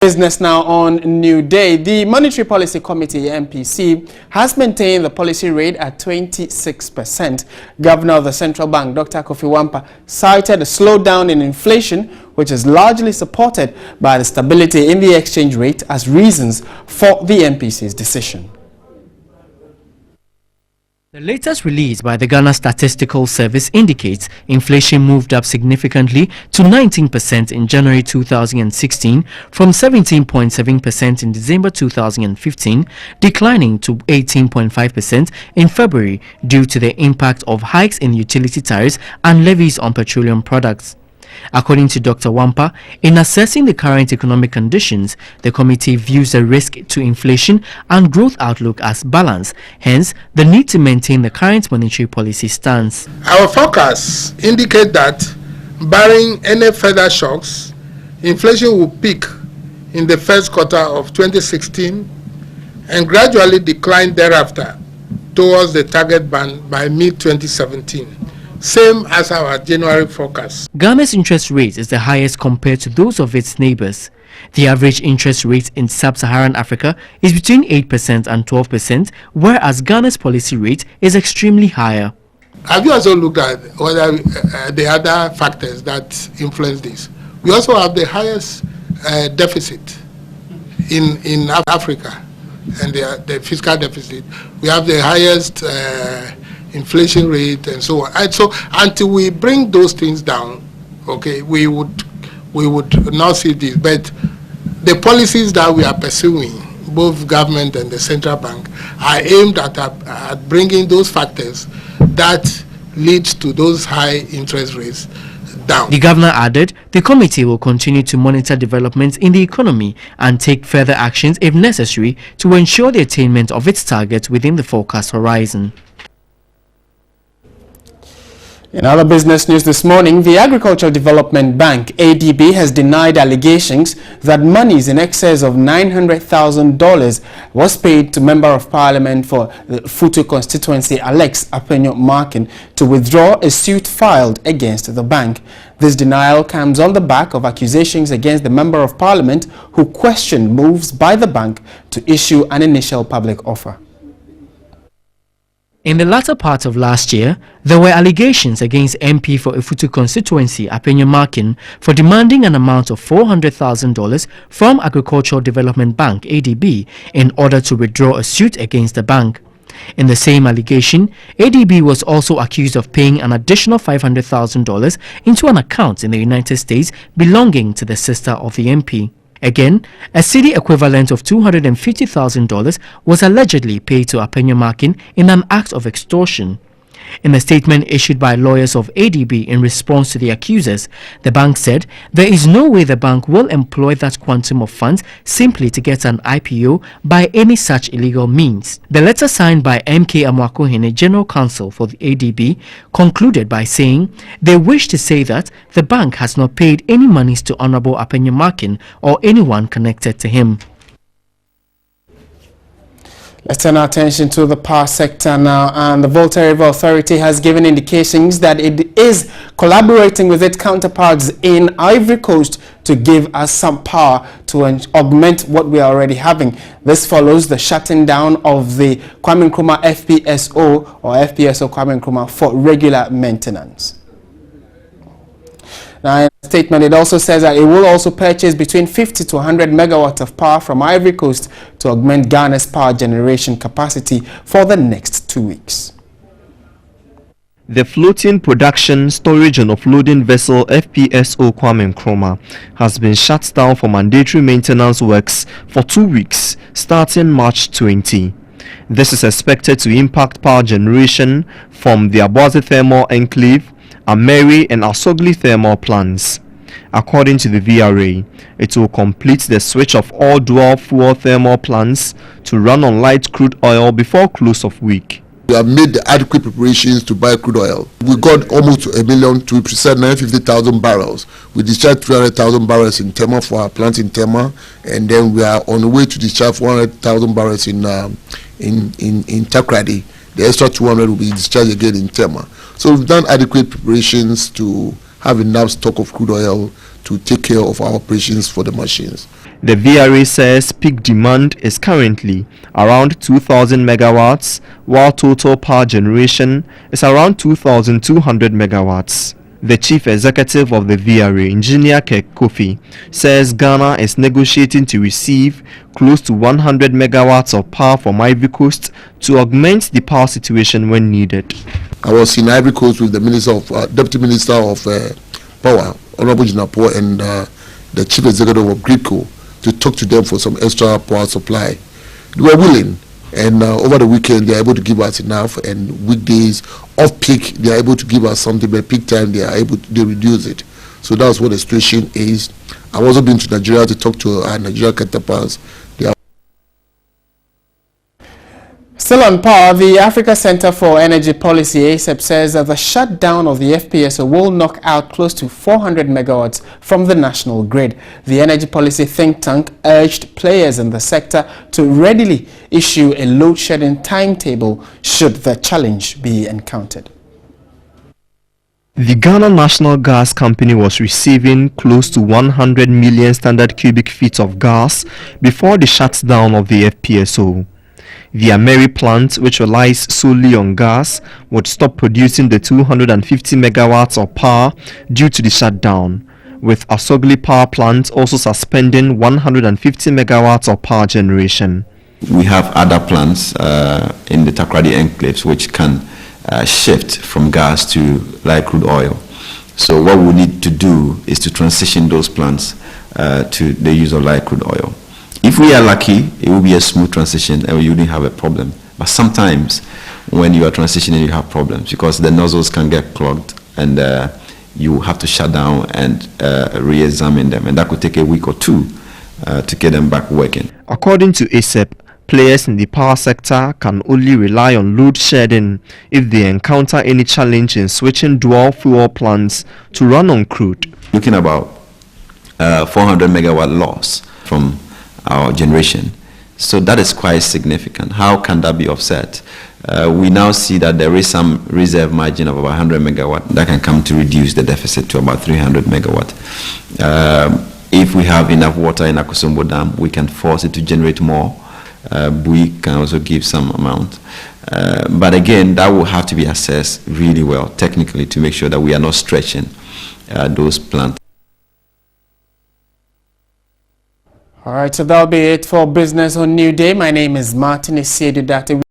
Business now on NewDay. The Monetary Policy Committee, MPC, has maintained the policy rate at 26%. Governor of the Central Bank, Dr. Kofi Wampa, cited a slowdown in inflation, which is largely supported by the stability in the exchange rate as reasons for the MPC's decision. The latest release by the Ghana Statistical Service indicates inflation moved up significantly to 19% in January 2016 from 17.7% in December 2015, declining to 18.5% in February due to the impact of hikes in utility tariffs and levies on petroleum products. According to Dr. Wampa, in assessing the current economic conditions, the committee views the risk to inflation and growth outlook as balanced, hence the need to maintain the current monetary policy stance. Our forecasts indicate that, barring any further shocks, inflation will peak in the first quarter of 2016 and gradually decline thereafter towards the target band by mid-2017. Same as our January forecast. Ghana's interest rate is the highest compared to those of its neighbors. The average interest rate in sub-Saharan Africa is between 8% and 12%, whereas Ghana's policy rate is extremely higher. Have you also looked at whether the other factors that influence this? We also have the highest deficit in Africa, and the fiscal deficit. We have the highest inflation rate and so on. And so until we bring those things down, okay, we would not see this. But the policies that we are pursuing, both government and the central bank, are aimed at bringing those factors that leads to those high interest rates down. The governor added the committee will continue to monitor developments in the economy and take further actions if necessary to ensure the attainment of its targets within the forecast horizon. In other business news this morning, the Agricultural Development Bank, ADB, has denied allegations that monies in excess of $900,000 was paid to Member of Parliament for the Futu constituency, Alex Apenyo-Markin, to withdraw a suit filed against the bank. This denial comes on the back of accusations against the Member of Parliament who questioned moves by the bank to issue an initial public offer. In the latter part of last year, there were allegations against MP for Ifutu constituency Apenyo-Markin for demanding an amount of $400,000 from Agricultural Development Bank (ADB) in order to withdraw a suit against the bank. In the same allegation, ADB was also accused of paying an additional $500,000 into an account in the United States belonging to the sister of the MP. Again, a cedi equivalent of $250,000 was allegedly paid to Apenyo-Markin in an act of extortion. In a statement issued by lawyers of ADB in response to the accusers, the bank said there is no way the bank will employ that quantum of funds simply to get an IPO by any such illegal means. The letter signed by MK Amwakohene, General Counsel for the ADB, concluded by saying they wish to say that the bank has not paid any monies to Honorable Apenyo-Markin or anyone connected to him. Let's turn our attention to the power sector now, and the Volta River Authority has given indications that it is collaborating with its counterparts in Ivory Coast to give us some power to augment what we are already having. This follows the shutting down of the Kwame Nkrumah FPSO or FPSO Kwame Nkrumah for regular maintenance. Now, in a statement, it also says that it will also purchase between 50 to 100 megawatts of power from Ivory Coast to augment Ghana's power generation capacity for the next 2 weeks. The floating production, storage and offloading vessel FPSO Kwame Nkrumah has been shut down for mandatory maintenance works for 2 weeks starting March 20. This is expected to impact power generation from the Abuazi Thermal Enclave, Ameri and Asogli thermal plants. According to the VRA, it will complete the switch of all dual fuel thermal plants to run on light crude oil before close of week. We have made the adequate preparations to buy crude oil. We got almost 1 million, to present 950,000 barrels. We discharged 300,000 barrels in Tema for our plant in Tema, and then we are on the way to discharge 400,000 barrels in Takrady. The extra 200 will be discharged again in Tema. So we've done adequate preparations to have enough stock of crude oil to take care of our operations for the machines. The VRA says peak demand is currently around 2,000 megawatts, while total power generation is around 2,200 megawatts. The chief executive of the VRA, Engineer Kek Kofi, says Ghana is negotiating to receive close to 100 megawatts of power from Ivory Coast to augment the power situation when needed. I was in Ivory Coast with the Deputy Minister of Power, Honorable Jinapo, and the chief executive of GRIDCO to talk to them for some extra power supply. They were willing, and over the weekend they are able to give us enough, and weekdays off peak they are able to give us something, but peak time they reduce it. So that's what the situation is. I've also been to Nigeria to talk to our Nigeria counterparts. Still on power, the Africa Center for Energy Policy ACEP says that the shutdown of the FPSO will knock out close to 400 megawatts from the national grid. The energy policy think tank urged players in the sector to readily issue a load shedding timetable should the challenge be encountered. The Ghana National Gas Company was receiving close to 100 million standard cubic feet of gas before the shutdown of the FPSO. The Ameri plant, which relies solely on gas, would stop producing the 250 megawatts of power due to the shutdown, with Asogli power plant also suspending 150 megawatts of power generation. We have other plants in the Takoradi enclaves which can shift from gas to light crude oil. So what we need to do is to transition those plants to the use of light crude oil. If we are lucky, it will be a smooth transition and you wouldn't have a problem. But sometimes when you are transitioning, you have problems because the nozzles can get clogged and you have to shut down and re-examine them. And that could take a week or two to get them back working. According to ACEP, players in the power sector can only rely on load shedding if they encounter any challenge in switching dual fuel plants to run on crude. Looking about 400 megawatt loss from our generation. So that is quite significant. How can that be offset? We now see that there is some reserve margin of about 100 megawatt that can come to reduce the deficit to about 300 megawatt. If we have enough water in Akosombo Dam, we can force it to generate more. We can also give some amount. But again, that will have to be assessed really well technically to make sure that we are not stretching those plants. All right, so that'll be it for Business on New Day. My name is Martin Isiedu.